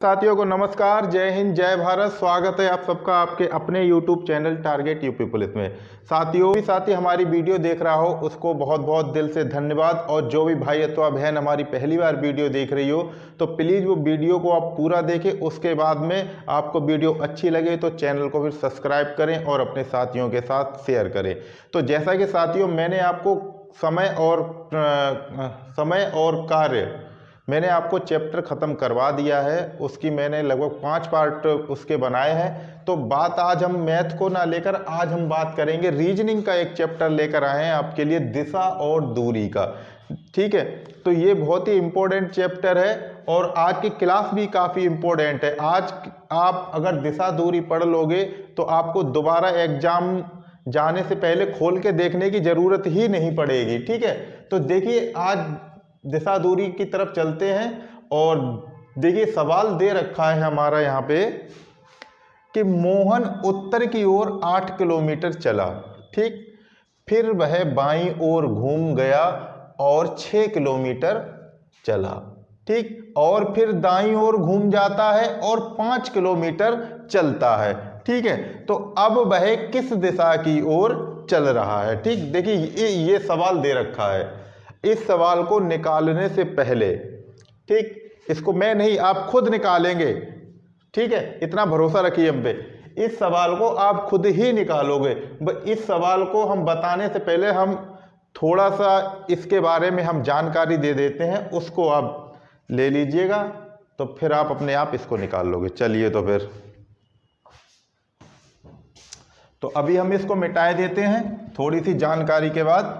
साथियों को नमस्कार, जय हिंद, जय भारत। स्वागत है आप सबका आपके अपने YouTube channel target UP police में। साथी हमारी वीडियो देख रहा हो उसको बहुत बहुत दिल से धन्यवाद। और जो भी भाई अथवा बहन हमारी पहली बार वीडियो देख रही हो तो प्लीज़ वो वीडियो को आप पूरा देखें। उसके बाद में आपको वीडियो अच्छी लगे तो चैनल को फिर सब्सक्राइब करें और अपने साथियों के साथ शेयर करें। तो जैसा कि साथियों मैंने आपको समय और कार्य मैंने आपको चैप्टर ख़त्म करवा दिया है। उसकी मैंने लगभग 5 पार्ट उसके बनाए हैं। तो बात आज हम मैथ को ना लेकर आज हम बात करेंगे रीजनिंग का। एक चैप्टर लेकर आए हैं आपके लिए, दिशा और दूरी का। ठीक है, तो ये बहुत ही इम्पोर्टेंट चैप्टर है और आज की क्लास भी काफ़ी इम्पोर्टेंट है। आज आप अगर दिशा दूरी पढ़ लोगे तो आपको दोबारा एग्जाम जाने से पहले खोल के देखने की ज़रूरत ही नहीं पड़ेगी। ठीक है, तो देखिए आज दिशा दूरी की तरफ चलते हैं। और देखिए सवाल दे रखा है हमारा यहाँ पे कि मोहन उत्तर की ओर 8 किलोमीटर चला। ठीक, फिर वह बाईं ओर घूम गया और 6 किलोमीटर चला। ठीक, और फिर दाईं ओर घूम जाता है और 5 किलोमीटर चलता है। ठीक है, तो अब वह किस दिशा की ओर चल रहा है। ठीक, देखिए ये सवाल दे रखा है। इस सवाल को निकालने से पहले, ठीक, इसको मैं नहीं आप खुद निकालेंगे। ठीक है, इतना भरोसा रखिए हम पे, इस सवाल को आप खुद ही निकालोगे। इस सवाल को हम बताने से पहले हम थोड़ा सा इसके बारे में हम जानकारी दे देते हैं, उसको आप ले लीजिएगा तो फिर आप अपने आप इसको निकाल लोगे। चलिए तो फिर तो अभी हम इसको मिटाए देते हैं थोड़ी सी जानकारी के बाद,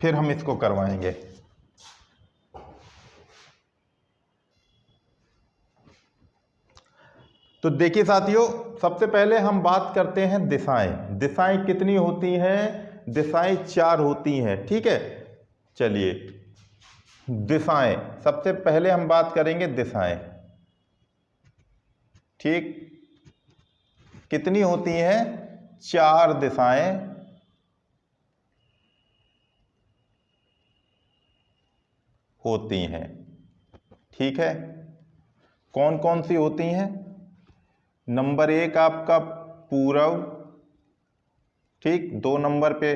फिर हम इसको करवाएंगे। तो देखिए साथियों, सबसे पहले हम बात करते हैं दिशाएं। दिशाएं कितनी होती हैं? दिशाएं 4 होती हैं। ठीक है, चलिए दिशाएं सबसे पहले हम बात करेंगे दिशाएं। ठीक, कितनी होती हैं? 4 दिशाएं होती हैं। ठीक है, कौन कौन सी होती हैं? नंबर 1 आपका पूर्व, ठीक, 2 नंबर पे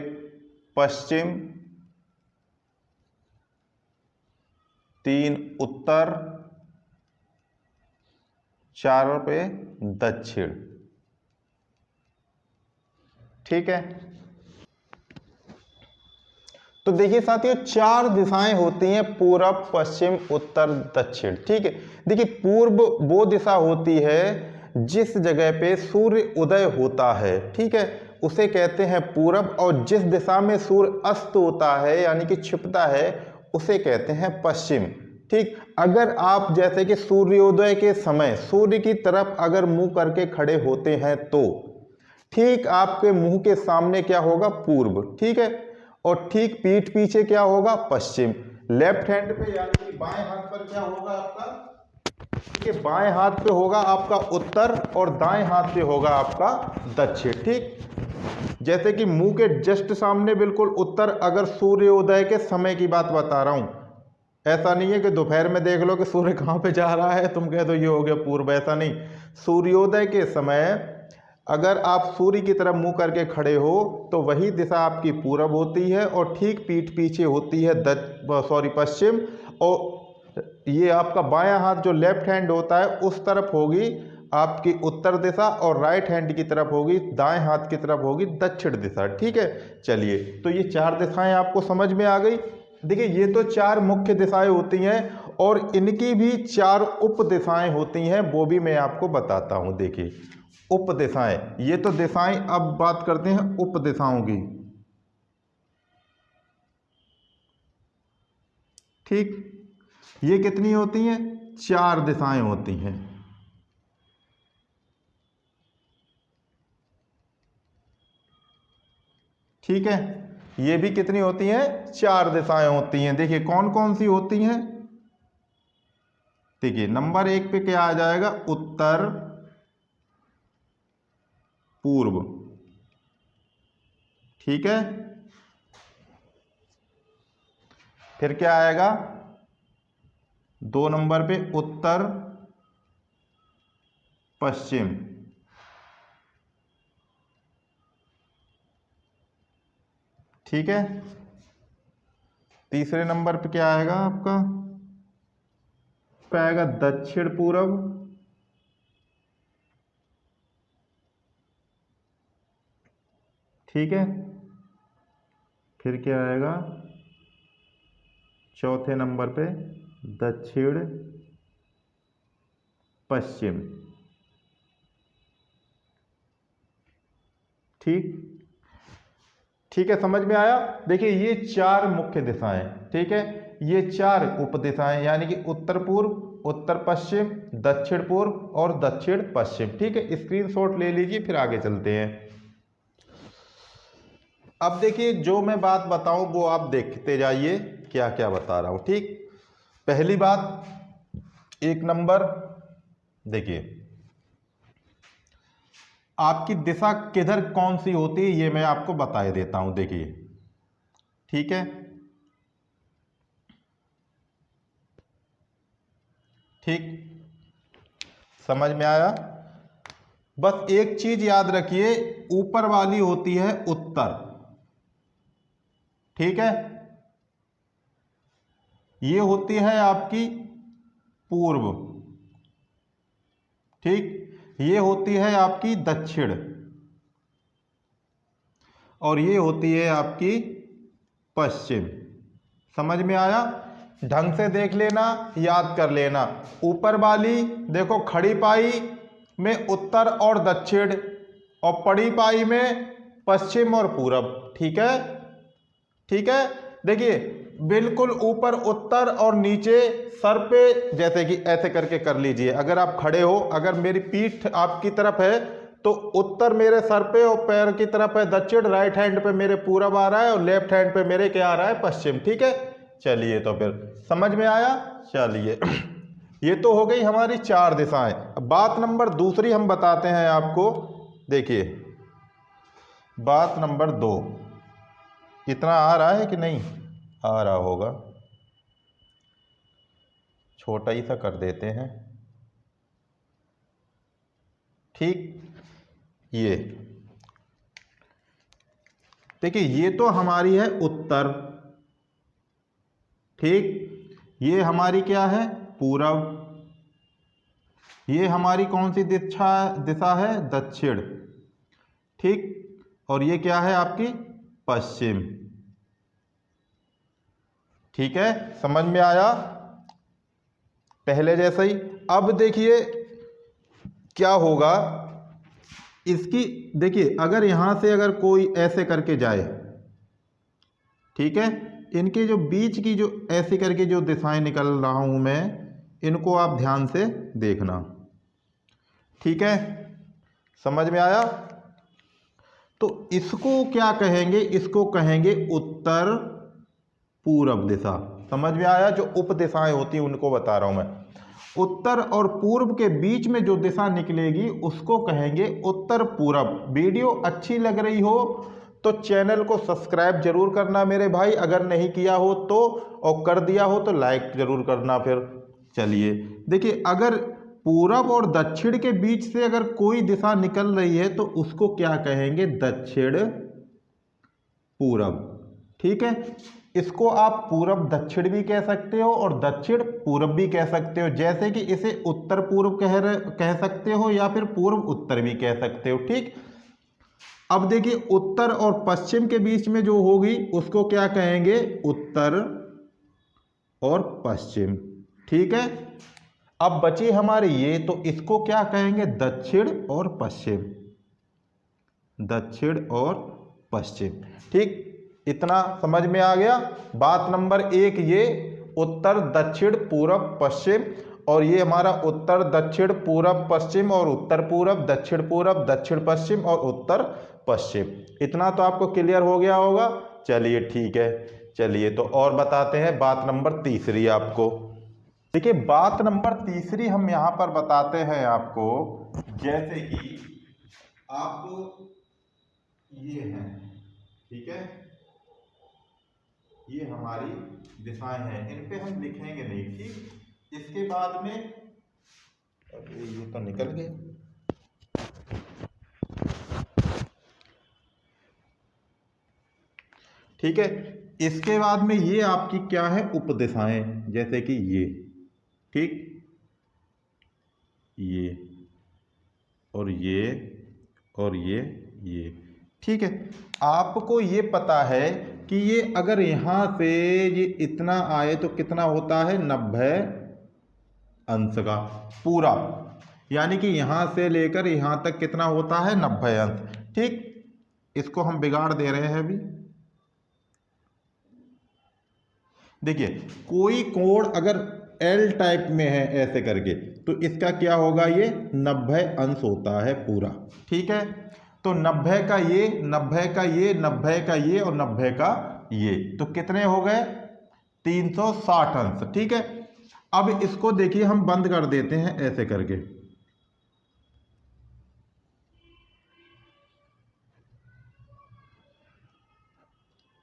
पश्चिम, 3 उत्तर, 4 पे दक्षिण। ठीक है, तो देखिए साथियों 4 दिशाएं होती हैं, पूरब, पश्चिम, उत्तर, दक्षिण। ठीक है, देखिए पूर्व वो दिशा होती है जिस जगह पे सूर्य उदय होता है। ठीक है, उसे कहते हैं पूरब। और जिस दिशा में सूर्य अस्त होता है यानी कि छिपता है उसे कहते हैं पश्चिम। ठीक, अगर आप जैसे कि सूर्योदय के समय सूर्य की तरफ अगर मुंह करके खड़े होते हैं तो ठीक आपके मुंह के सामने क्या होगा? पूर्व। ठीक है, और ठीक पीठ पीछे क्या होगा? पश्चिम। लेफ्ट हैंड पे यानी कि बाएं हाथ पर क्या होगा आपका? ये बाएं हाथ पे होगा आपका उत्तर और दाएं हाथ पे होगा आपका दक्षिण। ठीक, जैसे कि मुंह के जस्ट सामने बिल्कुल उत्तर, अगर सूर्योदय के समय की बात बता रहा हूं, ऐसा नहीं है कि दोपहर में देख लो कि सूर्य कहाँ पे जा रहा है तुम कह दो ये हो गया पूर्व, ऐसा नहीं। सूर्योदय के समय अगर आप सूर्य की तरफ मुंह करके खड़े हो तो वही दिशा आपकी पूरब होती है और ठीक पीठ पीछे होती है पश्चिम। और ये आपका बायां हाथ जो लेफ्ट हैंड होता है उस तरफ होगी आपकी उत्तर दिशा और राइट हैंड की तरफ होगी, दाएं हाथ की तरफ होगी दक्षिण दिशा। ठीक है, चलिए तो ये 4 दिशाएं आपको समझ में आ गई। देखिए ये तो 4 मुख्य दिशाएं होती हैं और इनकी भी 4 उप दिशाएं होती हैं, वो भी मैं आपको बताता हूं। देखिए उप दिशाएं, ये तो दिशाएं, अब बात करते हैं उप दिशाओं की। ठीक, ये कितनी होती हैं? 4 दिशाएं होती हैं। ठीक है, ये भी कितनी होती हैं? 4 दिशाएं होती हैं। देखिए कौन कौन सी होती हैं? देखिए नंबर 1 पे क्या आ जाएगा? उत्तर, पूर्व। ठीक है, फिर क्या आएगा? 2 नंबर पे उत्तर पश्चिम, ठीक है। तीसरे नंबर पे क्या आएगा आपका, पे आएगा दक्षिण पूर्व, ठीक है। फिर क्या आएगा चौथे नंबर पे दक्षिण पश्चिम, ठीक, ठीक है, समझ में आया। देखिए ये 4 मुख्य दिशाएं, ठीक है, ये 4 उप दिशाएं, यानी कि उत्तर पूर्व, उत्तर पश्चिम, दक्षिण पूर्व और दक्षिण पश्चिम, ठीक है। स्क्रीनशॉट ले लीजिए, फिर आगे चलते हैं। अब देखिए जो मैं बात बताऊं वो आप देखते जाइए क्या क्या बता रहा हूं, ठीक। पहली बात, 1 नंबर, देखिए आपकी दिशा किधर कौन सी होती है ये मैं आपको बता देता हूं, देखिए, ठीक है, ठीक, समझ में आया। बस एक चीज याद रखिए, ऊपर वाली होती है उत्तर, ठीक है, ये होती है आपकी पूर्व, ठीक, ये होती है आपकी दक्षिण और ये होती है आपकी पश्चिम। समझ में आया। ढंग से देख लेना, याद कर लेना। ऊपर वाली देखो खड़ी पाई में उत्तर और दक्षिण और पड़ी पाई में पश्चिम और पूरब, ठीक है, ठीक है। देखिए बिल्कुल ऊपर उत्तर और नीचे सर पे, जैसे कि ऐसे करके कर लीजिए। अगर आप खड़े हो, अगर मेरी पीठ आपकी तरफ है तो उत्तर मेरे सर पे और पैर की तरफ है दक्षिण, राइट हैंड पे मेरे पूरब आ रहा है और लेफ्ट हैंड पे मेरे क्या आ रहा है, पश्चिम, ठीक है। चलिए तो फिर समझ में आया। चलिए ये तो हो गई हमारी 4 दिशाएं। अब बात नंबर दूसरी हम बताते हैं आपको। देखिए बात नंबर 2, इतना आ रहा है कि नहीं आ रहा होगा, छोटा ही सा कर देते हैं, ठीक। ये देखिए ये तो हमारी है उत्तर, ठीक, ये हमारी क्या है पूरब, ये हमारी कौन सी दिशा है दक्षिण, ठीक, और ये क्या है आपकी पश्चिम, ठीक है, समझ में आया। पहले जैसा ही। अब देखिए क्या होगा इसकी, देखिए अगर यहां से अगर कोई ऐसे करके जाए, ठीक है, इनके जो बीच की जो ऐसे करके जो दिशाएं निकल रहा हूं मैं, इनको आप ध्यान से देखना, ठीक है, समझ में आया। तो इसको क्या कहेंगे, इसको कहेंगे उत्तर पूरब दिशा। समझ में आया। जो उप दिशाएं होती हैं उनको बता रहा हूं मैं। उत्तर और पूर्व के बीच में जो दिशा निकलेगी उसको कहेंगे उत्तर पूरब। वीडियो अच्छी लग रही हो तो चैनल को सब्सक्राइब जरूर करना मेरे भाई, अगर नहीं किया हो तो, और कर दिया हो तो लाइक जरूर करना। फिर चलिए देखिए, अगर पूरब और दक्षिण के बीच से अगर कोई दिशा निकल रही है तो उसको क्या कहेंगे, दक्षिण पूरब, ठीक है। इसको आप पूरब दक्षिण भी कह सकते हो और दक्षिण पूरब भी कह सकते हो, जैसे कि इसे उत्तर पूर्व कह सकते हो या फिर पूर्व उत्तर भी कह सकते हो, ठीक। अब देखिए उत्तर और पश्चिम के बीच में जो होगी उसको क्या कहेंगे, उत्तर और पश्चिम, ठीक है। अब बची हमारी ये, तो इसको क्या कहेंगे, दक्षिण और पश्चिम, दक्षिण और पश्चिम, ठीक। इतना समझ में आ गया। बात नंबर 1 ये उत्तर दक्षिण पूरब पश्चिम, और ये हमारा उत्तर दक्षिण पूरब पश्चिम और उत्तर पूरब दक्षिण पश्चिम और उत्तर पश्चिम। इतना तो आपको क्लियर हो गया होगा। चलिए ठीक है, चलिए तो और बताते हैं बात नंबर तीसरी आपको। देखिए बात नंबर तीसरी हम यहाँ पर बताते हैं आपको, जैसे कि आप ये हैं, ठीक है, ये हमारी दिशाएं हैं, इन पे हम लिखेंगे नहीं, ठीक। इसके बाद में ये तो निकल गए। ठीक है, इसके बाद में ये आपकी क्या है, उपदिशाएं, जैसे कि ये, ठीक, ये और ये और ये, ठीक है। आपको ये पता है कि ये अगर यहां से ये इतना आए तो कितना होता है, 90 अंश का पूरा, यानी कि यहां से लेकर यहां तक कितना होता है, 90 अंश। ठीक, इसको हम बिगाड़ दे रहे हैं अभी। देखिए, कोई कोण अगर एल टाइप में है ऐसे करके, तो इसका क्या होगा, ये 90 अंश होता है पूरा। ठीक है, तो 90 का ये, 90 का ये, 90 का ये और 90 का ये, तो कितने हो गए, 360 अंश। ठीक है, अब इसको देखिए हम बंद कर देते हैं ऐसे करके।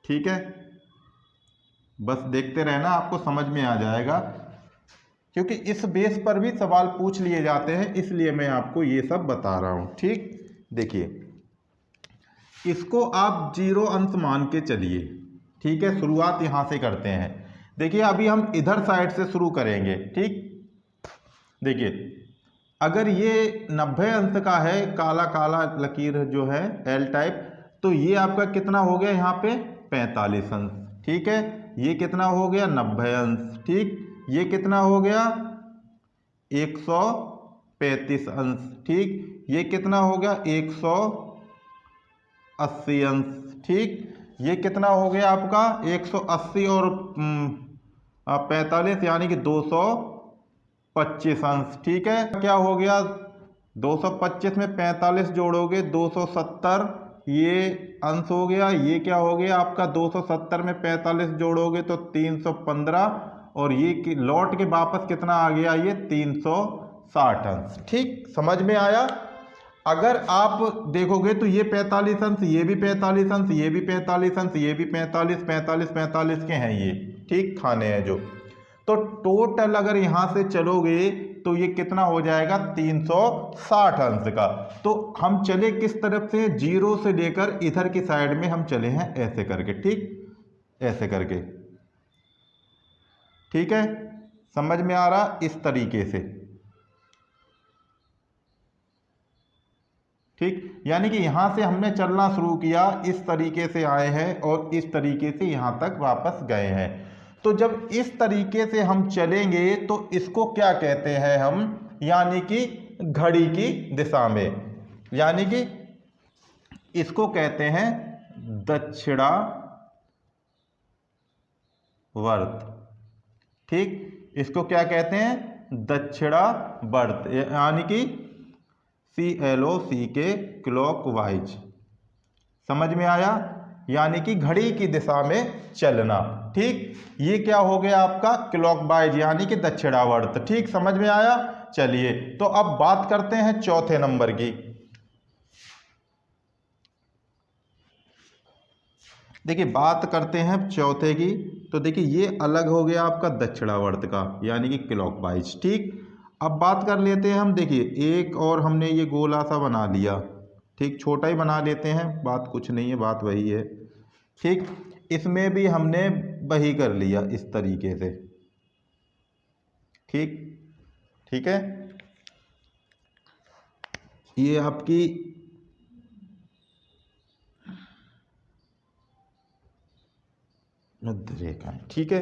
ठीक है, बस देखते रहना, आपको समझ में आ जाएगा, क्योंकि इस बेस पर भी सवाल पूछ लिए जाते हैं, इसलिए मैं आपको ये सब बता रहा हूं। ठीक, देखिए इसको आप 0 अंश मान के चलिए। ठीक है, शुरुआत यहां से करते हैं। देखिए अभी हम इधर साइड से शुरू करेंगे। ठीक, देखिए अगर ये 90 अंश का है, काला काला लकीर जो है एल टाइप, तो ये आपका कितना हो गया यहाँ पे, 45 अंश। ठीक है, ये कितना हो गया, 90 अंश। ठीक, ये कितना हो गया, 135 अंश। ठीक, ये कितना हो गया, 180 अंश। ठीक, ये कितना हो गया आपका, 180 और 45 यानी कि 225 अंश। ठीक है, क्या हो गया, 225 में 45 जोड़ोगे 270, ये अंश हो गया। ये क्या हो गया आपका, 270 में 45 जोड़ोगे तो 315, और ये लौट के वापस कितना आ गया, ये 360 अंश। ठीक, समझ में आया। अगर आप देखोगे तो ये 45 अंश, ये भी 45 अंश, ये भी 45 अंश, ये भी 45 45 45 के हैं ये। ठीक, खाने हैं जो, तो टोटल अगर यहां से चलोगे तो ये कितना हो जाएगा, 360 अंश का। तो हम चले किस तरफ से, 0 से लेकर इधर की साइड में हम चले हैं ऐसे करके। ठीक, ऐसे करके। ठीक है, समझ में आ रहा, इस तरीके से। ठीक, यानी कि यहां से हमने चलना शुरू किया, इस तरीके से आए हैं और इस तरीके से यहां तक वापस गए हैं। तो जब इस तरीके से हम चलेंगे तो इसको क्या कहते हैं हम, यानी कि घड़ी की दिशा में, यानी कि इसको कहते हैं दक्षिणावर्त। ठीक, इसको क्या कहते हैं, दक्षिणावर्त, यानी कि CLOCK, क्लॉकवाइज। समझ में आया, यानी कि घड़ी की दिशा में चलना। ठीक, ये क्या हो गया आपका, क्लॉकवाइज यानी कि दक्षिणावर्त। ठीक, समझ में आया। चलिए तो अब बात करते हैं चौथे नंबर की। देखिए बात करते हैं चौथे की, तो देखिए ये अलग हो गया आपका दक्षिणावर्त का, यानी कि क्लॉकवाइज। ठीक, अब बात कर लेते हैं हम। देखिए एक और हमने ये गोला सा बना लिया। ठीक, छोटा ही बना लेते हैं, बात कुछ नहीं है, बात वही है। ठीक, इसमें भी हमने वही कर लिया इस तरीके से। ठीक, ठीक है, ये आपकी मध्य रेखा है। ठीक है,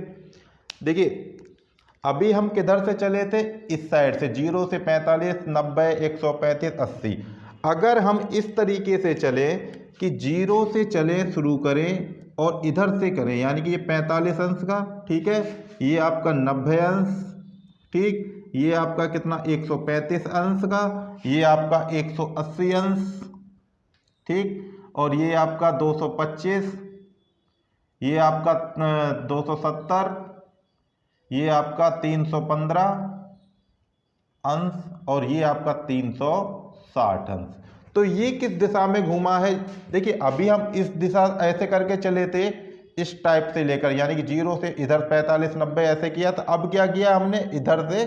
देखिए अभी हम किधर से चले थे, इस साइड से, 0 से 45, 90, 135, 80। अगर हम इस तरीके से चले कि 0 से चले, शुरू करें और इधर से करें, यानी कि ये 45 अंश का, ठीक है, ये आपका 90 अंश। ठीक, ये आपका कितना, 135 अंश का, ये आपका 180 अंश। ठीक, और ये आपका 225, ये आपका 270, ये आपका 315 अंश, और ये आपका 360 अंश। तो ये किस दिशा में घूमा है, देखिए अभी हम इस दिशा ऐसे करके चले थे इस टाइप से लेकर, यानी कि 0 से इधर 45 90 ऐसे किया, तो अब क्या किया हमने, इधर से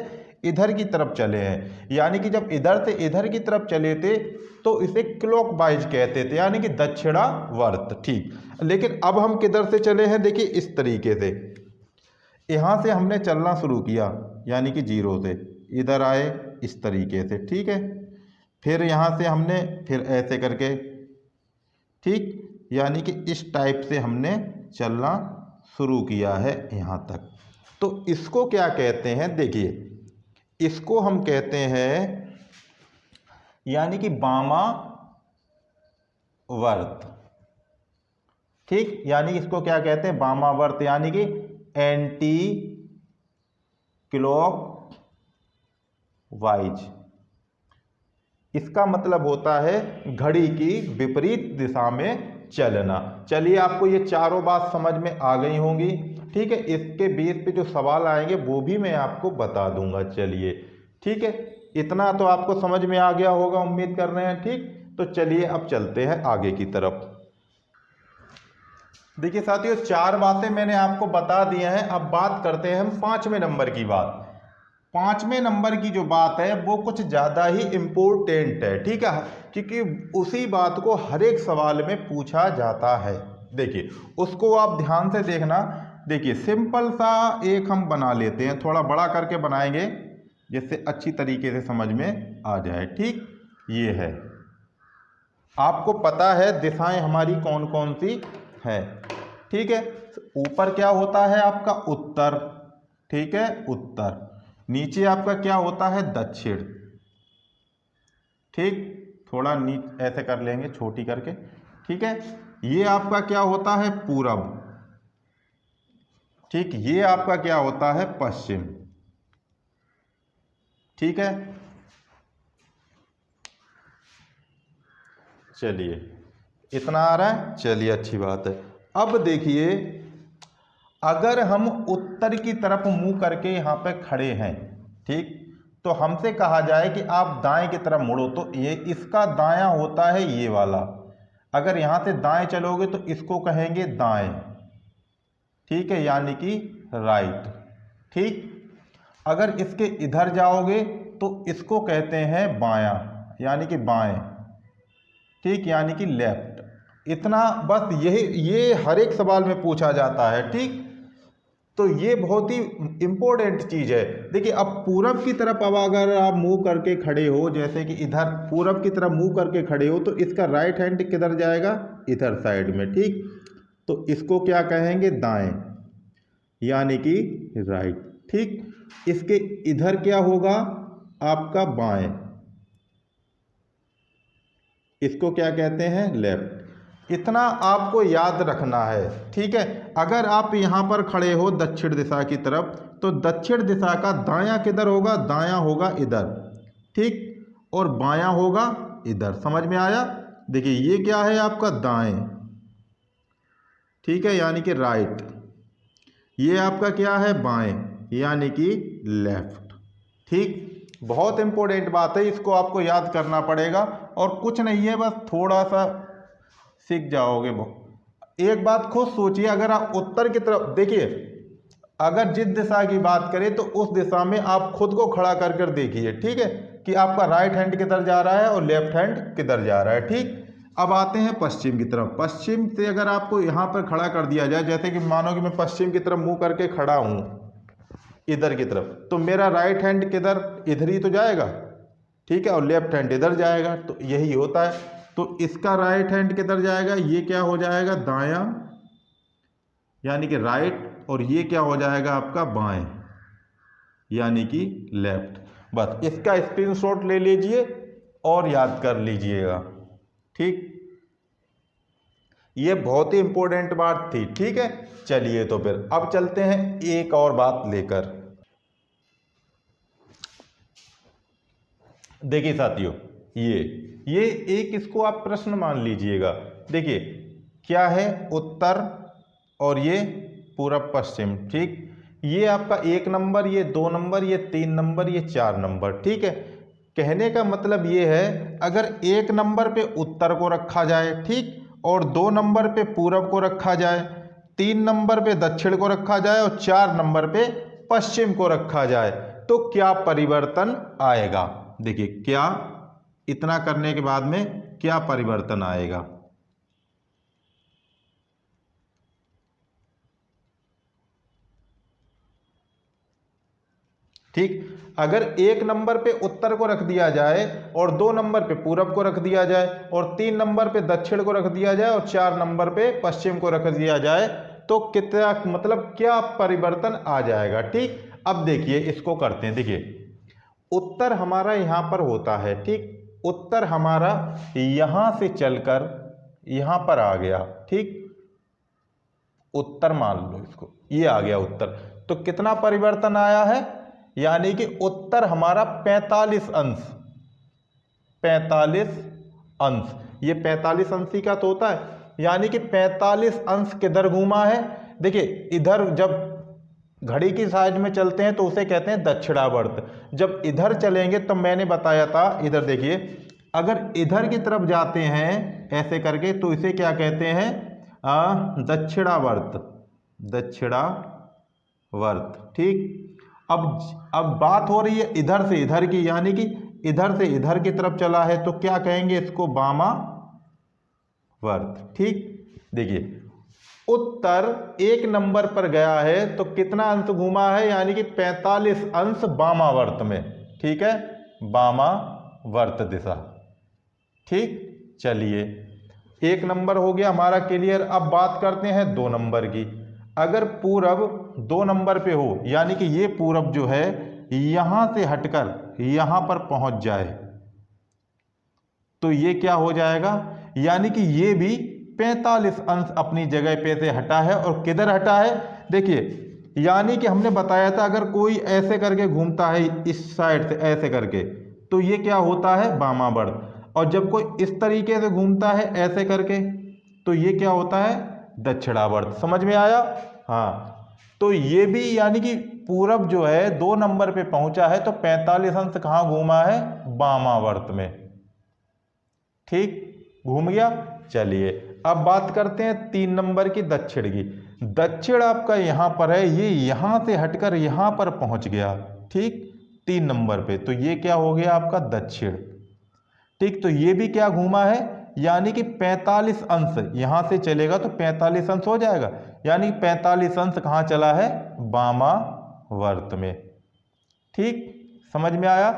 इधर की तरफ चले हैं, यानी कि जब इधर से इधर की तरफ चले थे तो इसे क्लॉकवाइज कहते थे, यानी कि दक्षिणावर्त। ठीक, लेकिन अब हम किधर से चले हैं, देखिए इस तरीके से, यहाँ से हमने चलना शुरू किया, यानी कि 0 से इधर आए इस तरीके से, ठीक है, फिर यहाँ से हमने फिर ऐसे करके, ठीक, यानी कि इस टाइप से हमने चलना शुरू किया है यहाँ तक। तो इसको क्या कहते हैं, देखिए इसको हम कहते हैं यानी कि वामावर्त। ठीक, यानी इसको क्या कहते हैं, वामावर्त, यानी कि एंटी क्लॉकवाइज। इसका मतलब होता है घड़ी की विपरीत दिशा में चलना। चलिए, आपको ये चारों बात समझ में आ गई होंगी। ठीक है, इसके बेस पे जो सवाल आएंगे वो भी मैं आपको बता दूंगा। चलिए ठीक है, इतना तो आपको समझ में आ गया होगा, उम्मीद कर रहे हैं। ठीक, तो चलिए अब चलते हैं आगे की तरफ। देखिए साथियों, 4 बातें मैंने आपको बता दी हैं। अब बात करते हैं हम 5वें नंबर की बात। 5वें नंबर की जो बात है वो कुछ ज़्यादा ही इम्पोर्टेंट है। ठीक है, क्योंकि उसी बात को हर एक सवाल में पूछा जाता है। देखिए उसको आप ध्यान से देखना। देखिए सिंपल सा एक हम बना लेते हैं, थोड़ा बड़ा करके बनाएंगे जिससे अच्छी तरीके से समझ में आ जाए। ठीक, ये है, आपको पता है दिशाएं हमारी कौन कौन सी है। ठीक है, ऊपर क्या होता है आपका, उत्तर। ठीक है, उत्तर। नीचे आपका क्या होता है, दक्षिण। ठीक, थोड़ा नीचे ऐसे कर लेंगे छोटी करके। ठीक है, ये आपका क्या होता है, पूरब। ठीक, ये आपका क्या होता है, पश्चिम। ठीक है, चलिए इतना आ रहा है, चलिए अच्छी बात है। अब देखिए, अगर हम उत्तर की तरफ मुंह करके यहाँ पे खड़े हैं, ठीक, तो हमसे कहा जाए कि आप दाएं की तरफ मुड़ो, तो ये इसका दायां होता है ये वाला। अगर यहाँ से दाएं चलोगे तो इसको कहेंगे दाएं। ठीक है, यानी कि राइट। ठीक, अगर इसके इधर जाओगे तो इसको कहते हैं बायां, यानी कि बाएं। ठीक, यानी कि लेफ्ट। इतना बस, यही ये हर एक सवाल में पूछा जाता है। ठीक, तो ये बहुत ही इम्पोर्टेंट चीज़ है। देखिए अब पूरब की तरफ, अब अगर आप मुंह करके खड़े हो, जैसे कि इधर पूरब की तरफ मुंह करके खड़े हो, तो इसका राइट हैंड किधर जाएगा, इधर साइड में। ठीक, तो इसको क्या कहेंगे, दाएं, यानी कि राइट। ठीक, इसके इधर क्या होगा आपका, बाएं, इसको क्या कहते हैं, लेफ्ट। इतना आपको याद रखना है। ठीक है, अगर आप यहाँ पर खड़े हो दक्षिण दिशा की तरफ, तो दक्षिण दिशा का दायां किधर होगा, दायां होगा इधर। ठीक, और बायां होगा इधर। समझ में आया। देखिए ये क्या है आपका, दाएं। ठीक है, यानी कि राइट। ये आपका क्या है, बाएं, यानी कि लेफ्ट। ठीक, बहुत इंपॉर्टेंट बात है, इसको आपको याद करना पड़ेगा। और कुछ नहीं है, बस थोड़ा सा सीख जाओगे। एक बात खुद सोचिए, अगर आप उत्तर की तरफ देखिए, अगर जिस दिशा की बात करें तो उस दिशा में आप खुद को खड़ा कर कर देखिए। ठीक है, कि आपका राइट हैंड किधर जा रहा है और लेफ्ट हैंड किधर जा रहा है। ठीक, अब आते हैं पश्चिम की तरफ। पश्चिम से अगर आपको यहाँ पर खड़ा कर दिया जाए, जैसे कि मानो कि मैं पश्चिम की तरफ मुंह करके खड़ा हूँ इधर की तरफ, तो मेरा राइट हैंड किधर, इधर ही तो जाएगा। ठीक है, और लेफ्ट हैंड इधर जाएगा। तो यही होता है। तो इसका राइट हैंड किधर जाएगा, ये क्या हो जाएगा, दायां, यानी कि राइट। और ये क्या हो जाएगा आपका, बाएं, यानी कि लेफ्ट। बस इसका स्क्रीनशॉट ले लीजिए और याद कर लीजिएगा। ठीक, ये बहुत ही इंपॉर्टेंट बात थी। ठीक है, चलिए तो फिर अब चलते हैं एक और बात लेकर। देखिए साथियों, ये एक, इसको आप प्रश्न मान लीजिएगा। देखिए क्या है, उत्तर और ये पूरब पश्चिम। ठीक, ये आपका 1 नंबर, ये 2 नंबर, ये 3 नंबर, ये 4 नंबर। ठीक है, कहने का मतलब ये है, अगर 1 नंबर पे उत्तर को रखा जाए, ठीक, और 2 नंबर पे पूरब को रखा जाए, 3 नंबर पे दक्षिण को रखा जाए और 4 नंबर पे पश्चिम को रखा जाए तो क्या परिवर्तन आएगा। देखिए क्या, इतना करने के बाद में क्या परिवर्तन आएगा। ठीक, अगर 1 नंबर पे उत्तर को रख दिया जाए और 2 नंबर पे पूरब को रख दिया जाए और 3 नंबर पे दक्षिण को रख दिया जाए और 4 नंबर पे पश्चिम को रख दिया जाए तो कितना, मतलब क्या परिवर्तन आ जाएगा। ठीक, अब देखिए इसको करते हैं। देखिए उत्तर हमारा यहां पर होता है, ठीक, उत्तर हमारा यहां से चलकर यहां पर आ गया। ठीक, उत्तर मान लो इसको, ये आ गया उत्तर। तो कितना परिवर्तन आया है, यानी कि उत्तर हमारा 45 अंश, 45 अंश, ये 45 अंश का तो होता है, यानी कि 45 अंश किधर घूमा है। देखिए इधर जब घड़ी की साइड में चलते हैं तो उसे कहते हैं दक्षिणावर्त। जब इधर चलेंगे तो मैंने बताया था, इधर देखिए, अगर इधर की तरफ जाते हैं ऐसे करके तो इसे क्या कहते हैं, दक्षिणावर्त, दक्षिणावर्त। ठीक, अब बात हो रही है इधर से इधर की, यानी कि इधर से इधर की तरफ चला है तो क्या कहेंगे इसको, वामावर्त। ठीक, देखिए उत्तर 1 नंबर पर गया है तो कितना अंश घूमा है, यानी कि 45 अंश वामावर्त में। ठीक है, वामावर्त दिशा। ठीक, चलिए 1 नंबर हो गया हमारा क्लियर। अब बात करते हैं 2 नंबर की। अगर पूरब 2 नंबर पे हो, यानी कि ये पूरब जो है यहां से हटकर यहां पर पहुंच जाए तो ये क्या हो जाएगा, यानी कि ये भी 45 अंश अपनी जगह पे से हटा है। और किधर हटा है, देखिए, यानी कि हमने बताया था अगर कोई ऐसे करके घूमता है इस साइड से ऐसे करके तो ये क्या होता है, वामावर्त। और जब कोई इस तरीके से घूमता है ऐसे करके तो ये क्या होता है, दक्षिणावर्त। समझ में आया। हाँ, तो ये भी यानी कि पूरब जो है 2 नंबर पे पहुंचा है तो 45 अंश कहाँ घूमा है, वामावर्त में। ठीक, घूम गया। चलिए अब बात करते हैं 3 नंबर की, दक्षिण की। दक्षिण आपका यहां पर है, ये यहां से हटकर यहां पर पहुंच गया। ठीक, 3 नंबर पे तो ये क्या हो गया आपका, दक्षिण। ठीक, तो ये भी क्या घूमा है, यानी कि 45 अंश यहां से चलेगा तो 45 अंश हो जाएगा, यानी 45 अंश कहां चला है, वामावर्त में। ठीक, समझ में आया।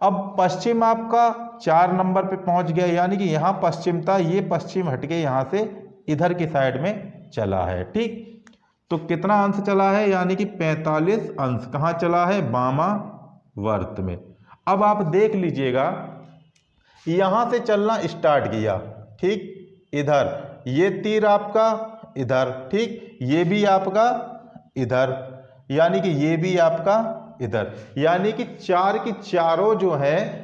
अब पश्चिम आपका 4 नंबर पे पहुंच गया, यानी कि यहां पश्चिम था, ये पश्चिम हटके यहां से इधर की साइड में चला है। ठीक, तो कितना अंश चला है, यानी कि 45 अंश कहां चला है, वामावर्त में। अब आप देख लीजिएगा यहां से चलना स्टार्ट किया। ठीक, इधर ये तीर आपका इधर, ठीक, ये भी आपका इधर, यानी कि ये भी आपका इधर, यानी कि 4 की चारों जो है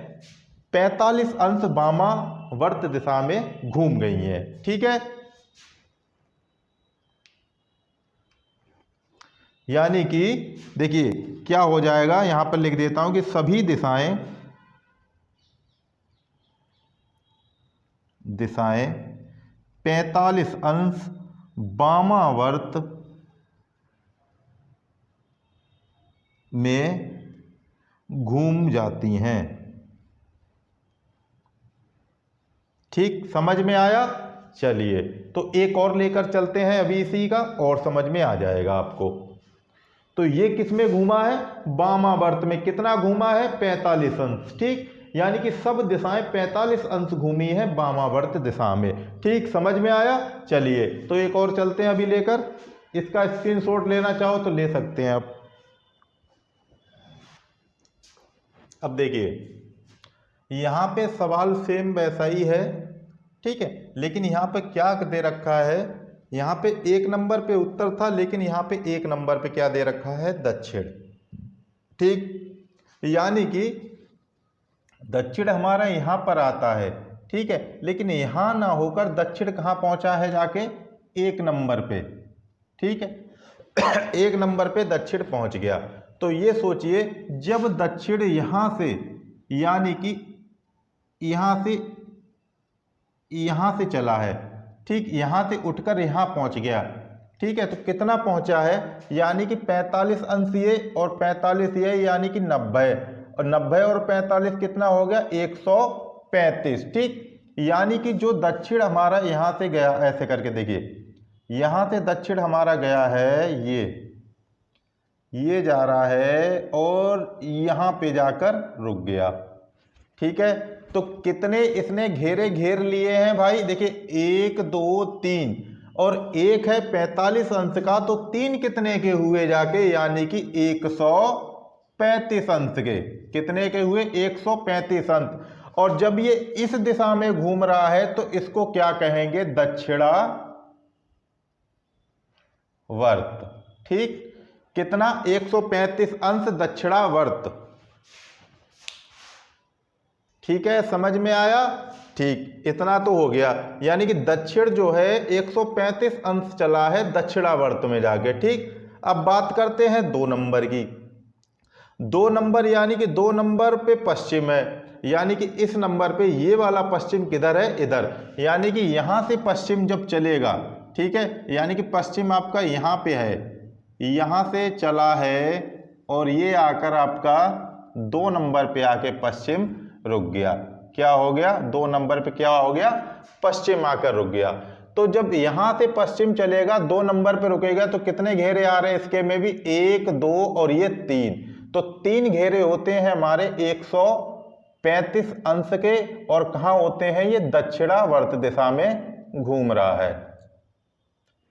45 अंश वामावर्त दिशा में घूम गई हैं। ठीक है, यानी कि देखिए क्या हो जाएगा, यहां पर लिख देता हूं कि सभी दिशाएं 45 अंश वामावर्त में घूम जाती हैं। ठीक, समझ में आया। चलिए तो एक और लेकर चलते हैं अभी इसी का, और समझ में आ जाएगा आपको। तो ये किस में घूमा है, वामावर्त में। कितना घूमा है, 45 अंश। ठीक, यानी कि सब दिशाएं 45 अंश घूमी है वामावर्त दिशा में। ठीक, समझ में आया। चलिए तो एक और चलते हैं अभी लेकर, इसका स्क्रीनशॉट लेना चाहो तो ले सकते हैं आप। अब देखिए यहां पे सवाल सेम वैसा ही है, ठीक है, लेकिन यहां पे क्या दे रखा है, यहां पे 1 नंबर पे उत्तर था, लेकिन यहां पे 1 नंबर पे क्या दे रखा है, दक्षिण। ठीक, यानी कि दक्षिण हमारा यहां पर आता है, ठीक है, लेकिन यहां ना होकर दक्षिण कहां पहुंचा है, जाके 1 नंबर पे। ठीक है 1 नंबर पे दक्षिण पहुंच गया। तो ये सोचिए जब दक्षिण यहां से, यानी कि यहां से चला है, ठीक, यहां से उठकर यहां पहुंच गया, ठीक है, तो कितना पहुंचा है, यानी कि 45 अंश ये और 45 ये, यानी कि 90, और 90 और 45 कितना हो गया, 135। ठीक, यानी कि जो दक्षिण हमारा यहाँ से गया, ऐसे करके देखिए, यहाँ से दक्षिण हमारा गया है, ये जा रहा है और यहाँ पे जाकर रुक गया। ठीक है, तो कितने इसने घेर लिए हैं भाई, देखिए 1 2 3, और एक है 45 अंश का, तो 3 कितने के हुए जाके, यानी कि 135 अंश के। कितने के हुए, 135 अंश। और जब ये इस दिशा में घूम रहा है तो इसको क्या कहेंगे, दक्षिणावर्त। ठीक, कितना, 135 अंश दक्षिणावर्त। ठीक है, समझ में आया। ठीक, इतना तो हो गया, यानी कि दक्षिण जो है 135 अंश चला है दक्षिणावर्त में जाके। ठीक, अब बात करते हैं 2 नंबर की। 2 नंबर, यानी कि 2 नंबर पे पश्चिम है, यानी कि इस नंबर पे ये वाला पश्चिम किधर है, इधर, यानी कि यहां से पश्चिम जब चलेगा, ठीक है, यानी कि पश्चिम आपका यहाँ पे है, यहां से चला है और ये आकर आपका 2 नंबर पे आके पश्चिम रुक गया। क्या हो गया, 2 नंबर पे क्या हो गया, पश्चिम आकर रुक गया। तो जब यहां से पश्चिम चलेगा 2 नंबर पे रुकेगा तो कितने घेरे आ रहे हैं इसके में भी, 1 2 और ये 3, तो 3 घेरे होते हैं हमारे 135 अंश के, और कहाँ होते हैं, ये दक्षिणावर्त दिशा में घूम रहा है।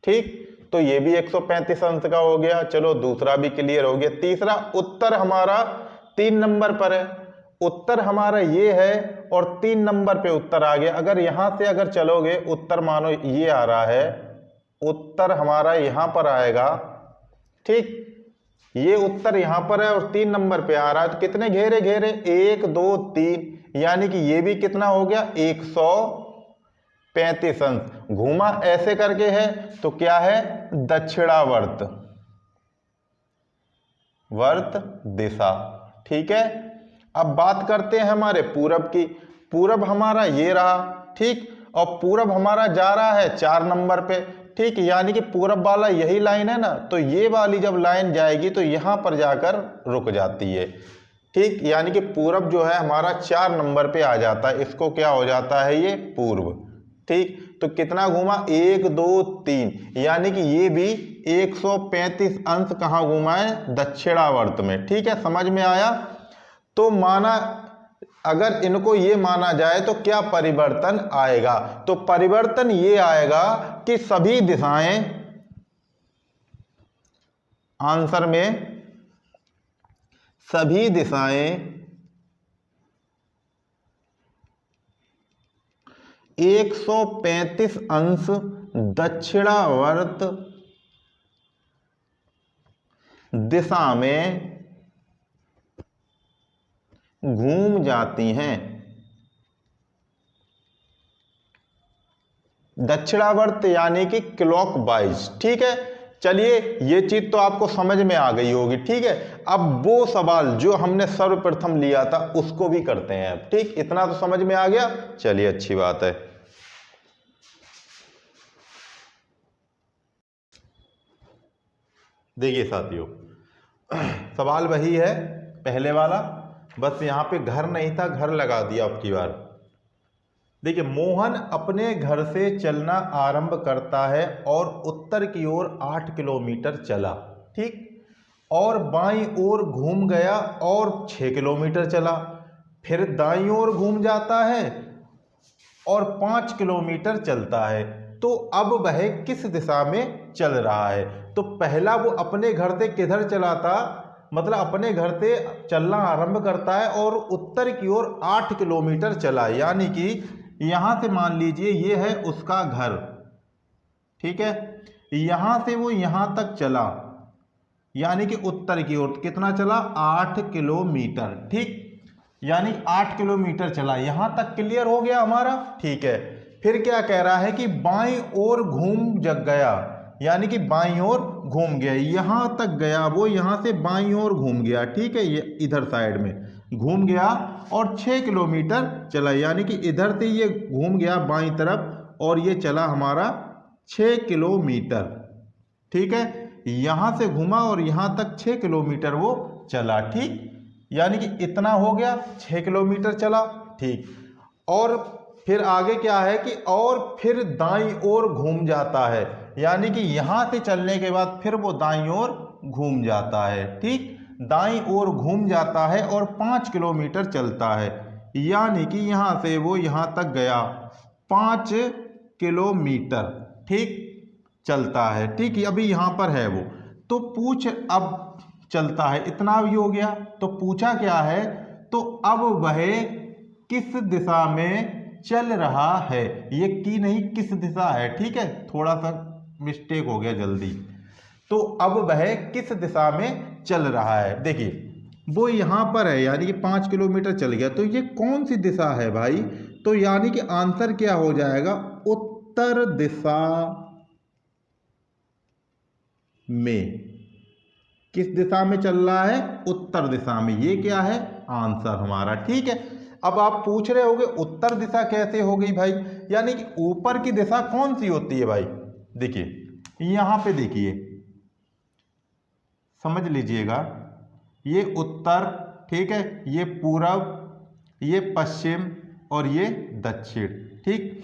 ठीक, तो ये भी 135 अंश का हो गया। चलो दूसरा भी क्लियर हो गया। तीसरा, उत्तर हमारा 3 नंबर पर है, उत्तर हमारा ये है और 3 नंबर पे उत्तर आ गया। अगर यहां से अगर चलोगे, उत्तर मानो ये आ रहा है, उत्तर हमारा यहां पर आएगा। ठीक, ये उत्तर यहां पर है और 3 नंबर पे आ रहा है, तो कितने घेरे, 1 2 3, यानी कि ये भी कितना हो गया, 135 अंश। घूमा ऐसे करके है तो क्या है, दक्षिणावर्त दिशा। ठीक है, अब बात करते हैं हमारे पूरब की। पूरब हमारा ये रहा, ठीक, और पूरब हमारा जा रहा है 4 नंबर पे। ठीक, यानी कि पूरब वाला यही लाइन है ना, तो ये वाली जब लाइन जाएगी तो यहां पर जाकर रुक जाती है। ठीक, यानी कि पूरब जो है हमारा 4 नंबर पे आ जाता है, इसको क्या हो जाता है, ये पूर्व। ठीक, तो कितना घूमा, 1 2 3, यानी कि ये भी 135 अंश कहाँ घूमा है, दक्षिणावर्त में। ठीक है, समझ में आया। तो माना, अगर इनको ये माना जाए तो क्या परिवर्तन आएगा, तो परिवर्तन ये आएगा कि सभी दिशाएं, आंसर में सभी दिशाएं 135 अंश दक्षिणावर्त दिशा में घूम जाती हैं। दक्षिणावर्त यानी कि क्लॉकवाइज। ठीक है, चलिए ये चीज तो आपको समझ में आ गई होगी। ठीक है, अब वो सवाल जो हमने सर्वप्रथम लिया था उसको भी करते हैं अब। ठीक, इतना तो समझ में आ गया, चलिए अच्छी बात है। देखिए साथियों, सवाल वही है पहले वाला, बस यहाँ पे घर नहीं था, घर लगा दिया अब की बार। देखिए, मोहन अपने घर से चलना आरंभ करता है और उत्तर की ओर 8 किलोमीटर चला। ठीक, और बाईं ओर घूम गया और 6 किलोमीटर चला, फिर दाईं ओर घूम जाता है और 5 किलोमीटर चलता है। तो अब वह किस दिशा में चल रहा है, तो पहला वो अपने घर से किधर चला था, मतलब अपने घर से चलना आरंभ करता है और उत्तर की ओर 8 किलोमीटर चला, यानी कि यहां से मान लीजिए ये है उसका घर। ठीक है, यहां से वो यहां तक चला, यानी कि उत्तर की ओर कितना चला, 8 किलोमीटर। ठीक, यानी 8 किलोमीटर चला, यहां तक क्लियर हो गया हमारा। ठीक है, फिर क्या कह रहा है कि बाईं ओर घूम जग गया, यानी कि बाईं ओर घूम गया, यहां तक गया वो, यहां से बाईं ओर घूम गया। ठीक है, ये इधर साइड में घूम गया और 6 किलोमीटर चला, यानी कि इधर से ये घूम गया बाईं तरफ और ये चला हमारा 6 किलोमीटर। ठीक है। यहाँ से घूमा और यहाँ तक 6 किलोमीटर वो चला, ठीक, यानी कि इतना हो गया, 6 किलोमीटर चला, ठीक। और फिर आगे क्या है कि और फिर दाईं ओर घूम जाता है, यानी कि यहाँ से चलने के बाद फिर वो दाईं ओर घूम जाता है, ठीक, दाईं ओर घूम जाता है और 5 किलोमीटर चलता है, यानी कि यहाँ से वो यहाँ तक गया 5 किलोमीटर, ठीक, चलता है, ठीक। अभी यहाँ पर है वो, तो पूछ अब चलता है, इतना भी हो गया, तो पूछा क्या है, तो अब वह किस दिशा में चल रहा है, ये की नहीं किस दिशा है, ठीक है, थोड़ा सा मिस्टेक हो गया जल्दी। तो अब वह किस दिशा में चल रहा है, देखिए वो यहाँ पर है, यानी कि 5 किलोमीटर चल गया, तो ये कौन सी दिशा है भाई, तो यानी कि आंसर क्या हो जाएगा, उत्तर दिशा में। किस दिशा में चल रहा है, उत्तर दिशा में, ये क्या है आंसर हमारा, ठीक है। अब आप पूछ रहे होगे उत्तर दिशा कैसे हो गई भाई, यानी कि ऊपर की दिशा कौन सी होती है भाई, देखिए यहां पे देखिए, समझ लीजिएगा, ये उत्तर, ठीक है, ये पूरब, ये पश्चिम और ये दक्षिण, ठीक,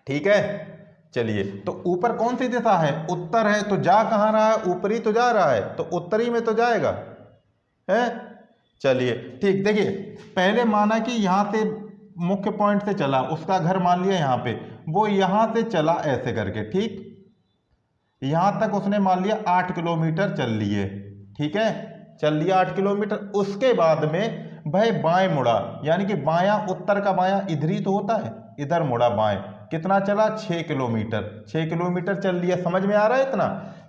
ठीक है। चलिए, तो ऊपर कौन सी दिशा है, उत्तर है, तो जा कहाँ रहा है, ऊपरी तो जा रहा है, तो उत्तरी में तो जाएगा, है। चलिए ठीक, देखिए पहले माना कि यहाँ से मुख्य पॉइंट से चला, उसका घर मान लिया यहाँ पे, वो यहाँ से चला ऐसे करके, ठीक, यहाँ तक उसने मान लिया 8 किलोमीटर चल लिए, ठीक है, चल लिया 8 किलोमीटर। उसके बाद में भाई बाएं मुड़ा, यानी कि बायां, उत्तर का बायां इधर ही तो होता है, इधर मुड़ा बाएं, कितना चला 6 किलोमीटर, 6 किलोमीटर चल लिया, समझ में आ रहा है इतना,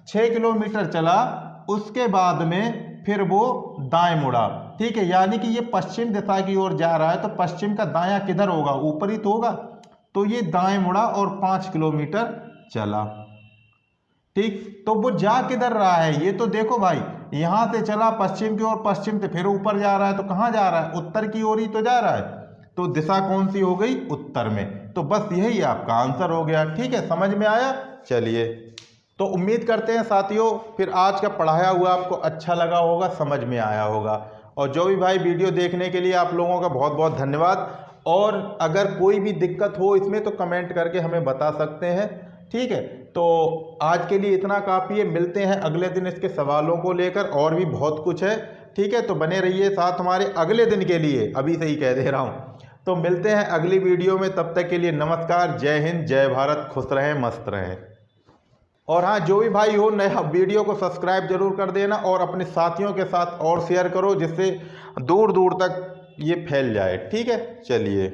6 किलोमीटर चला। उसके बाद में फिर वो दाएं मुड़ा, ठीक है, यानी कि ये पश्चिम दिशा की ओर जा रहा है, तो पश्चिम का दायां किधर होगा, ऊपर ही तो होगा, तो ये दाएं मुड़ा और 5 किलोमीटर चला, ठीक। तो वो जा किधर रहा है, ये तो देखो भाई, यहां से चला पश्चिम की ओर, पश्चिम से फिर ऊपर जा रहा है, तो कहां जा रहा है, उत्तर की ओर ही तो जा रहा है, तो दिशा कौन सी हो गई, उत्तर में। तो बस यही आपका आंसर हो गया, ठीक है, समझ में आया। चलिए, तो उम्मीद करते हैं साथियों फिर आज का पढ़ाया हुआ आपको अच्छा लगा होगा, समझ में आया होगा। और जो भी भाई वीडियो देखने के लिए आप लोगों का बहुत बहुत धन्यवाद। और अगर कोई भी दिक्कत हो इसमें तो कमेंट करके हमें बता सकते हैं, ठीक है। तो आज के लिए इतना काफ़ी है, मिलते हैं अगले दिन इसके सवालों को लेकर, और भी बहुत कुछ है, ठीक है। तो बने रहिए साथ हमारे अगले दिन के लिए, अभी से ही कह दे रहा हूँ। तो मिलते हैं अगली वीडियो में, तब तक के लिए नमस्कार, जय हिंद, जय भारत, खुश रहें, मस्त रहें। और हाँ, जो भी भाई हो नया वीडियो को सब्सक्राइब जरूर कर देना और अपने साथियों के साथ और शेयर करो, जिससे दूर दूर तक ये फैल जाए, ठीक है। चलिए।